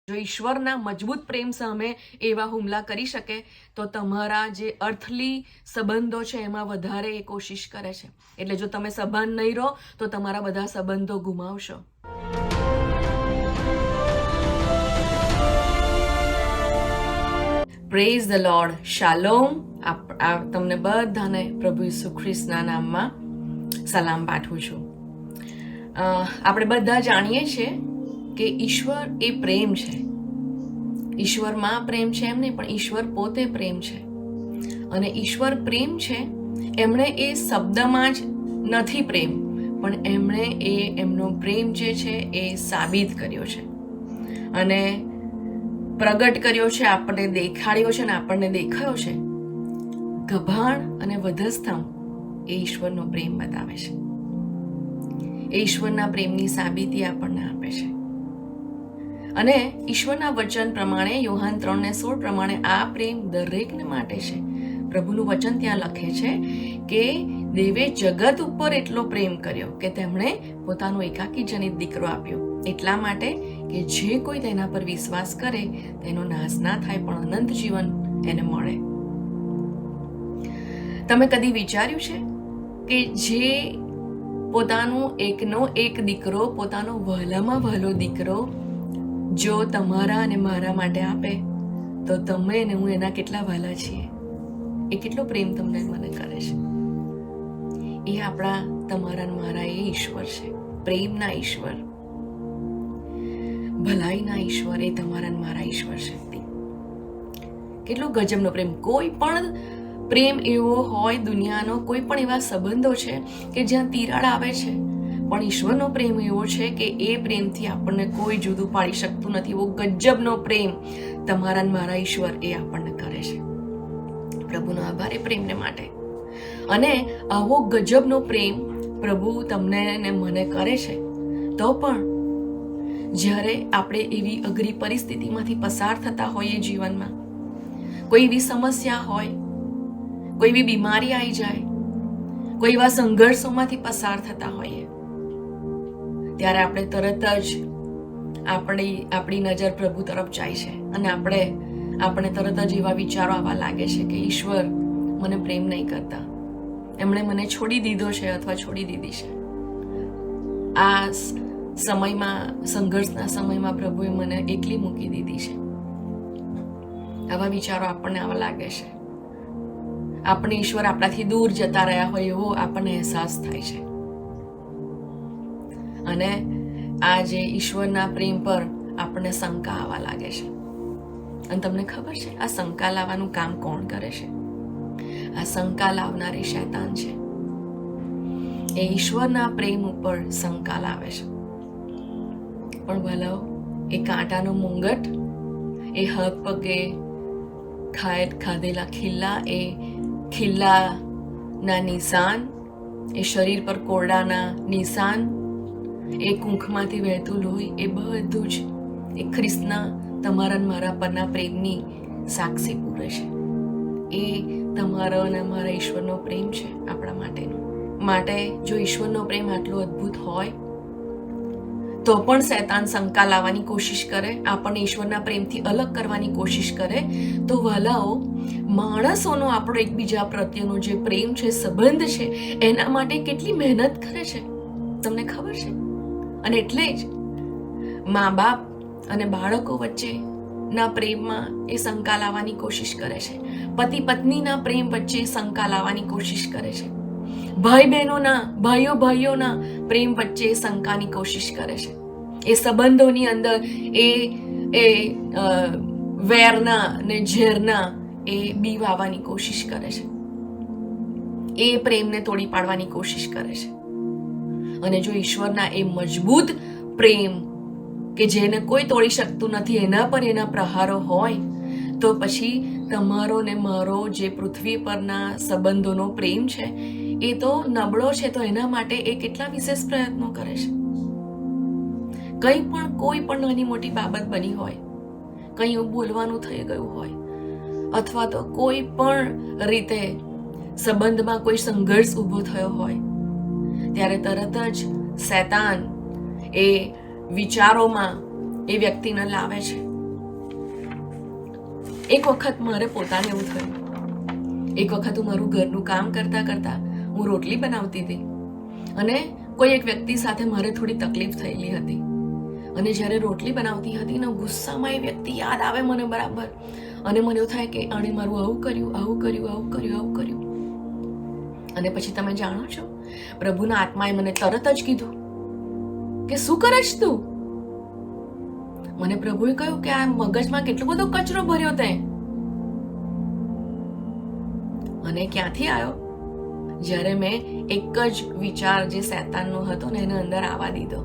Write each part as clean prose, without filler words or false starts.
જો ઈશ્વરના મજબૂત પ્રેમ સામે એવા હુમલા કરી શકે તો તમારા જે અર્થલી સંબંધો છે એમાં વધારે એ કોશિશ કરે છે. એટલે જો તમે સભાન નહીં રહો તો તમારા બધા સંબંધો ગુમાવશો. Praise the lord. શાલોમ. તમને બધાને પ્રભુ ઈસુ ખ્રિસ્તના નામમાં સલામ પાઠવું છું. આપણે બધા જાણીએ છીએ કે ઈશ્વર એ પ્રેમ છે. ઈશ્વરમાં પ્રેમ છે એમ નહીં, પણ ઈશ્વર પોતે પ્રેમ છે. અને ઈશ્વર પ્રેમ છે, એમણે એ શબ્દમાં જ નથી પ્રેમ, પણ એમણે એમનો પ્રેમ જે છે એ સાબિત કર્યો છે અને પ્રગટ કર્યો છે, આપણને દેખાડ્યો છે અને આપણને દેખાયો છે. ગભાણ અને વધસ્તંભ એ ઈશ્વરનો પ્રેમ બતાવે છે. એ ઈશ્વરના પ્રેમની સાબિતી આપણને આપે છે. અને ઈશ્વરના વચન પ્રમાણે યોહાન 3:16 પ્રમાણે આ પ્રેમ દરેકને માટે છે. પ્રભુનું વચન ત્યાં લખે છે કે દેવે જગત ઉપર એટલો પ્રેમ કર્યો કે તેમણે પોતાનો એકાકી જનિત દીકરો આપ્યો, એટલા માટે કે જે કોઈ તેના પર વિશ્વાસ કરે તેનો નાશ ના થાય પણ અનંત જીવન એને મળે. તમે કદી વિચાર્યું છે કે જે પોતાનો એકનો એક દીકરો, પોતાનો વહાલામાં વહાલો દીકરો જો તમારા અને મારા માટે આપે તો તમે અને હું એના કેટલા વહાલા છીએ? એ કેટલો પ્રેમ તમને મને કરે છે. એ આપણા તમારા મારા એ ઈશ્વર છે, પ્રેમના ઈશ્વર, ભલાઈના ઈશ્વર. એ તમારા મારા ઈશ્વર શક્તિ. કેટલો ગજબનો પ્રેમ! કોઈ પણ પ્રેમ એવો હોય દુનિયાનો, કોઈ પણ એવા સંબંધો છે કે જ્યાં તિરાડ આવે છે, પણ ઈશ્વરનો પ્રેમ એવો છે કે એ પ્રેમથી આપણને કોઈ જુદું પાડી શકતું નથી. એવો ગજબનો પ્રેમ તમારા મારા ઈશ્વર એ આપણને કરે છે. પ્રભુનો આભાર એ પ્રેમને માટે. અને આવો ગજબનો પ્રેમ પ્રભુ તમને ને મને કરે છે, તો પણ જ્યારે આપણે એવી અઘરી પરિસ્થિતિમાંથી પસાર થતા હોઈએ જીવનમાં, કોઈ એવી સમસ્યા હોય, કોઈ એવી બીમારી આવી જાય, કોઈ એવા સંઘર્ષોમાંથી પસાર થતા હોઈએ, ત્યારે આપણે તરત જ આપણી નજર પ્રભુ તરફ જાય છે અને આપણે તરત જ એવા વિચારો આવવા લાગે છે કે ઈશ્વર મને પ્રેમ નહીં કરતા, એમણે મને છોડી દીધો છે અથવા છોડી દીધી છે. આ સમયમાં, સંઘર્ષના સમયમાં પ્રભુએ મને એકલી મૂકી દીધી છે. આવા વિચારો આપણને આવવા લાગે છે. આપણે ઈશ્વર આપણાથી દૂર જતા રહ્યા હોય એવો આપણને અહેસાસ થાય છે. અને આ જે ઈશ્વરના પ્રેમ પર આપણને શંકા આવવા લાગે છે. અને તમને ખબર છે આ શંકા લાવવાનું કામ કોણ કરે છે? આ શંકા લાવનારી શૈતાન છે. એ ઈશ્વરના પ્રેમ ઉપર શંકા લાવે છે. પણ ભલાઓ, એ કાંટાનો મુંગટ, એ હાથ પગે ખાધેલા ખીલ્લા, એ ખીલ્લાના નિશાન, એ શરીર પર કોરડાના નિશાન, એ કુંખમાંથી વહેતું લોહી, એ બધું જ એ ખ્રિસ્તના તમારા મારા પરના પ્રેમની સાક્ષી પૂરે છે. એ તમારા અને મારા ઈશ્વરનો પ્રેમ છે આપણા માટેનો. માટે જો ઈશ્વરનો પ્રેમ આટલો અદ્ભુત હોય તો પણ શૈતાન શંકા લાવવાની કોશિશ કરે, આપણને ઈશ્વરના પ્રેમથી અલગ કરવાની કોશિશ કરે, તો વહાલાઓ, માણસોનો આપણો એકબીજા પ્રત્યેનો જે પ્રેમ છે, સંબંધ છે, એના માટે કેટલી મહેનત કરે છે તમને ખબર છે? અને એટલે જ મા બાપ અને બાળકો વચ્ચેના પ્રેમમાં એ શંકા લાવવાની કોશિશ કરે છે. પતિ પત્નીના પ્રેમ વચ્ચે શંકા લાવવાની કોશિશ કરે છે. ભાઈઓ બહેનોના પ્રેમ વચ્ચે શંકાની કોશિશ કરે છે. એ સંબંધોની અંદર એ વેરના ને ઝેરના એ બી વાવવાની કોશિશ કરે છે. એ પ્રેમને તોડી પાડવાની કોશિશ કરે છે. અને જો ઈશ્વરના એ મજબૂત પ્રેમ કે જેને કોઈ તોડી શકતું નથી, એના પર એના પ્રહારો હોય, તો પછી તમારો ને મારો જે પૃથ્વી પરના સંબંધોનો પ્રેમ છે એ તો નબળો છે. તો એના માટે એ કેટલા વિશેષ પ્રયત્નો કરે છે. કોઈ પણ નાની મોટી બાબત બની હોય, કંઈ એવું બોલવાનું થઈ ગયું હોય, અથવા તો કોઈ પણ રીતે સંબંધમાં કોઈ સંઘર્ષ ઊભો થયો હોય, ત્યારે તરત જ શૈતાન એ વિચારોમાં એ વ્યક્તિને લાવે છે એક વખત મારે પોતાને એવું થયું. એક વખત હું મારું ઘરનું કામ કરતા કરતા હું રોટલી બનાવતી હતી અને કોઈ એક વ્યક્તિ સાથે મારે થોડી તકલીફ થયેલી હતી. અને જ્યારે રોટલી બનાવતી હતી ને ગુસ્સામાં એ વ્યક્તિ યાદ આવે મને બરાબર, અને મને એવું થાય કે આણે મારું આવું કર્યું, આવું કર્યું, આવું કર્યું, આવું કર્યું. અને પછી તમે જાણો છો, પ્રભુના આત્માએ મને તરત જ કીધું કે શું કરે છે તું? મને પ્રભુએ કહ્યું કે આ મગજમાં કેટલો બધો કચરો ભર્યો તે. અને ક્યાંથી આવ્યો? જ્યારે મેં એક જ વિચાર જે શૈતાનનો હતો ને એને અંદર આવવા દીધો,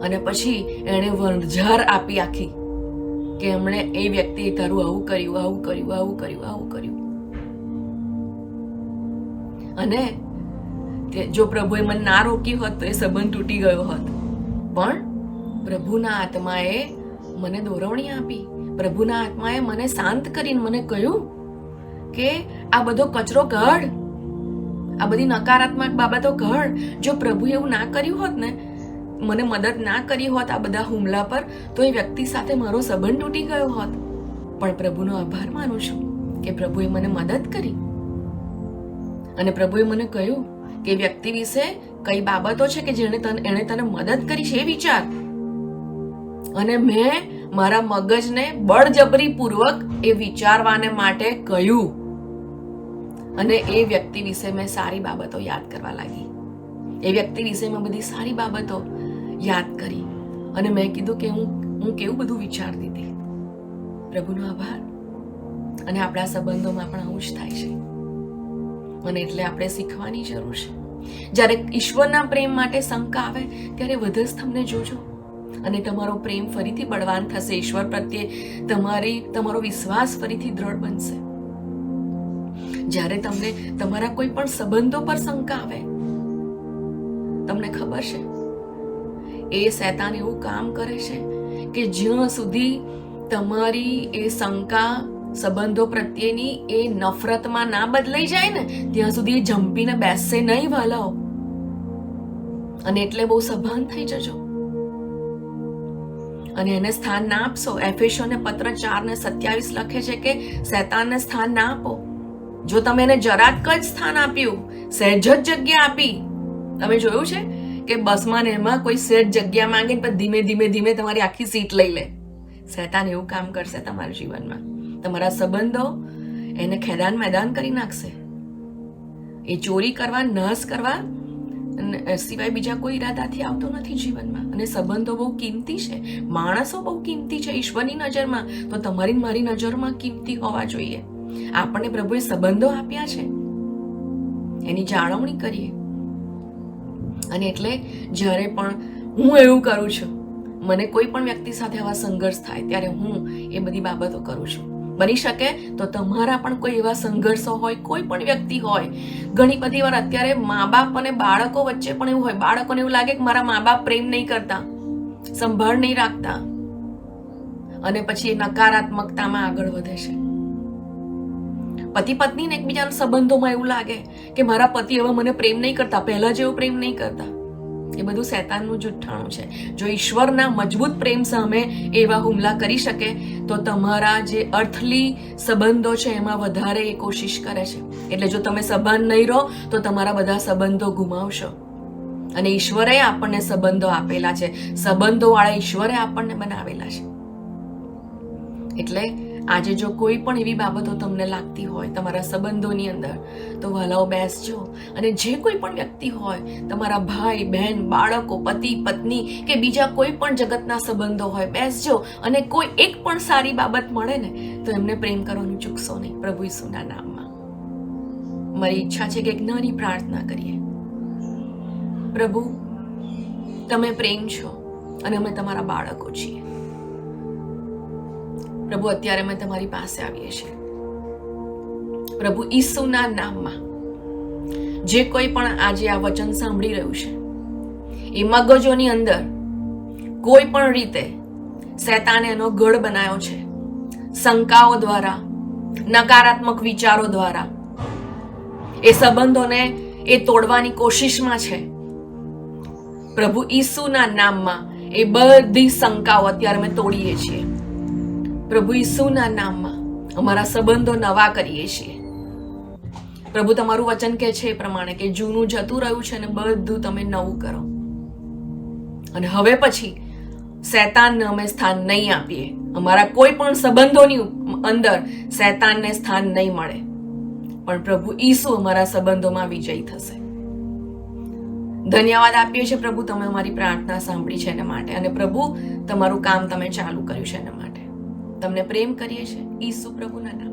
અને પછી એણે વણઝાર આપી આખી કે એમણે એ વ્યક્તિએ તારું આવું કર્યું, આવું કર્યું, આવું કર્યું, આવું કર્યું. અને જો પ્રભુએ મને ના રોક્યું હોત તો એ સંબંધ તૂટી ગયો હોત. પણ પ્રભુના આત્માએ મને દોરવણી આપી, પ્રભુના આત્માએ મને શાંત કરીને મને કહ્યું કે આ બધો કચરો કાઢ, આ બધી નકારાત્મક બાબતો કાઢ. જો પ્રભુએ એવું ના કર્યું હોત ને, મને મદદ ના કરી હોત આ બધા હુમલા પર, તો એ વ્યક્તિ સાથે મારો સંબંધ તૂટી ગયો હોત. પણ પ્રભુનો આભાર માનું છું કે પ્રભુએ મને મદદ કરી. અને પ્રભુએ મને કહ્યું કે વ્યક્તિ વિશે કઈ બાબતો છે કે જેણે એણે તને મદદ કરી છે એ વિચાર. અને મેં મારા મગજને બળજબરીપૂર્વક એ વિચારવાને માટે કહ્યું, અને એ વ્યક્તિ વિશે મેં સારી બાબતો યાદ કરવા લાગી. એ વ્યક્તિ વિશે મેં બધી સારી બાબતો યાદ કરી, અને મેં કીધું કે હું કેવું બધું વિચારતી હતી. પ્રભુનો આભાર. અને આપણા સંબંધોમાં પણ આવું જ થાય છે. અને એટલે આપણે શીખવાની જરૂર છે. જ્યારે ઈશ્વરના પ્રેમ માટે શંકા આવે ત્યારે વધસ્તંભને જોજો, અને તમારો પ્રેમ ફરીથી બળવાન થશે. ઈશ્વર પ્રત્યે તમારો વિશ્વાસ ફરીથી દ્રઢ બનશે. જ્યારે તમને તમારા કોઈ પણ સંબંધો પર શંકા આવે, તમને ખબર છે એ શૈતાન એવું કામ કરે છે કે જ્યાં સુધી તમારી એ શંકા સંબંધો પ્રત્યેની એ નફરતમાં ના બદલાઈ જાય ને, ત્યાં સુધી એ જંપીને બેસશે નહીં વાલાઓ. અને એટલે બહુ સભાન થઈ જજો અને એને સ્થાન ના આપશો. એફેસોને પત્ર 4:27 લખે છે કે શૈતાનને સ્થાન ના આપો. જો તમે એને જરાક જ સ્થાન આપ્યું, સહેજ જ જગ્યા આપી, તમે જોયું છે કે બસમાં ને એમાં કોઈ સહેજ જગ્યા માંગે પણ ધીમે ધીમે ધીમે તમારી આખી સીટ લઈ લે. શૈતાન એવું કામ કરશે તમારા જીવનમાં. તમારા સંબંધો એને ખેદાન મેદાન કરી નાખશે. એ ચોરી કરવા, નાશ કરવા સિવાય બીજા કોઈ ઈરાદાથી આવતો નથી જીવનમાં. અને સંબંધો બહુ કિંમતી છે, માણસો બહુ કિંમતી છે ઈશ્વરની નજરમાં, તો તમારી મારી નજરમાં કિંમતી હોવા જોઈએ. આપણને પ્રભુએ સંબંધો આપ્યા છે, એની જાળવણી કરીએ. અને એટલે જ્યારે પણ હું એવું કરું છું, મને કોઈ પણ વ્યક્તિ સાથે આવા સંઘર્ષ થાય ત્યારે હું એ બધી બાબતો કરું છું. બની શકે તો તમારા પણ કોઈ એવા સંઘર્ષો હોય, કોઈ પણ વ્યક્તિ હોય. ઘણી બધી વાર અત્યારે મા બાપ અને બાળકો વચ્ચે પણ એવું હોય. બાળકોને એવું લાગે કે મારા મા બાપ પ્રેમ નહીં કરતા, સંભાળ નહીં રાખતા, અને પછી એ નકારાત્મકતામાં આગળ વધે છે. પતિ પત્નીને એકબીજાના સંબંધોમાં એવું લાગે કે મારા પતિ હવે મને પ્રેમ નહીં કરતા, પહેલા જેવો પ્રેમ નહીં કરતા. એ બધું શૈતાનનું જુઠ્ઠાણું છે. જો ઈશ્વરના મજબૂત પ્રેમ સામે એવા હુમલા કરી શકે તો તમારા જે અર્થલી સંબંધો છે એમાં વધારે એ કોશિશ કરે છે. એટલે જો તમે સંબંધ નહીં રહો તો તમારા બધા સંબંધો ગુમાવશો. અને ઈશ્વરે આપણને સંબંધો આપેલા છે, સંબંધોવાળા ઈશ્વરે આપણને બનાવેલા છે. એટલે આજે જો કોઈ પણ એવી બાબતો તમને લાગતી હોય તમારા સંબંધોની અંદર, તો વહાલાઓ બેસજો. અને જે કોઈ પણ વ્યક્તિ હોય, તમારા ભાઈ બહેન, બાળકો, પતિ પત્ની કે બીજા કોઈ પણ જગતના સંબંધો હોય, બેસજો. અને કોઈ એક પણ સારી બાબત મળે ને તો એમને પ્રેમ કરવાનું ચૂકશો નહીં, પ્રભુ ઈસુના નામમાં. મારી ઈચ્છા છે કે એક નાની પ્રાર્થના કરીએ. પ્રભુ, તમે પ્રેમ છો અને અમે તમારા બાળકો છીએ. પ્રભુ, અત્યારે અમે તમારી પાસે આવીએ છીએ. પ્રભુ ઈસુના નામમાં જે કોઈ પણ આજે આ વચન સાંભળી રહ્યું છે, એ મગજોની અંદર કોઈ પણ રીતે શૈતાને એનો ગઢ બનાવ્યો છે, શંકાઓ દ્વારા, નકારાત્મક વિચારો દ્વારા એ સંબંધોને એ તોડવાની કોશિશમાં છે. પ્રભુ ઈસુના નામમાં એ બધી શંકાઓ અત્યારે અમે તોડીએ છીએ. પ્રભુ ઈસુના નામમાં અમારા સંબંધો નવા કરીએ છીએ. પ્રભુ, તમારું વચન કહે છે એ પ્રમાણે કે જૂનું જતું રહ્યું છે અને બધું તમે નવું કરો. અને હવે પછી શૈતાનને અમે સ્થાન નહીં આપીએ. અમારા કોઈ પણ સંબંધોની અંદર શૈતાનને સ્થાન નહીં મળે, પણ પ્રભુ ઈસુ અમારા સંબંધોમાં વિજય થશે. ધન્યવાદ આપીએ છીએ પ્રભુ, તમે અમારી પ્રાર્થના સાંભળી છે એના માટે, અને પ્રભુ તમારું કામ તમે ચાલુ કર્યું છે એના માટે તમને પ્રેમ કરીએ છીએ ઈસુ પ્રભુના નામ.